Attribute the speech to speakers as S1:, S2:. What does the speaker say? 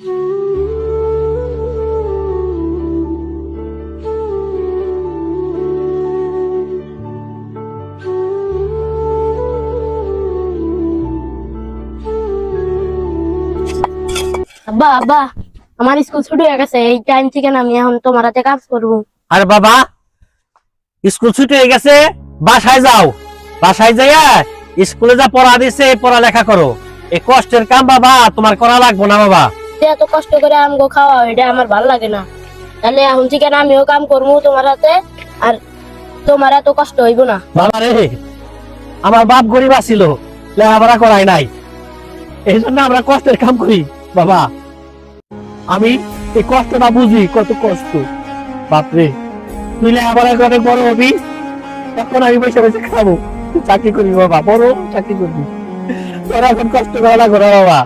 S1: আব্বা আব্বা আমার স্কুল ছুটি হয়ে গেছে, এই টাইম থেকে আমি এখন তোমার হাতে কাজ করবো।
S2: আরে বাবা, স্কুল ছুটি হয়ে গেছে, বাসায় যাও। বাসায় যাইয়া স্কুলে যা পড়া দিছে পড়ালেখা করো। এই কষ্টের কাম বাবা তোমার করা লাগবে না বাবা।
S1: এত কষ্ট করে আমগো খাওয়া এটা আমার ভালো লাগে না। তাহলে এখন থেকে আমিও কাম করবো তোমার হাতে, আর তোমার এত কষ্ট হইব না।
S2: বাবা রে, আমার বাপ গরিব ছিল, লেখাপড়া করাই নাই, এই জন্য আমরা কষ্টের কাম করি বাবা। আমি এই কষ্টটা বুঝি, কত কষ্ট। বাপরে, তুই লেখাপড়া করে বড় হবি, তখন আমি বসে বসে খাবো, চাকরি করি বাবা, বড় চাকরি করবি। তোরা এখন কষ্ট করা লাগবে না বাবা।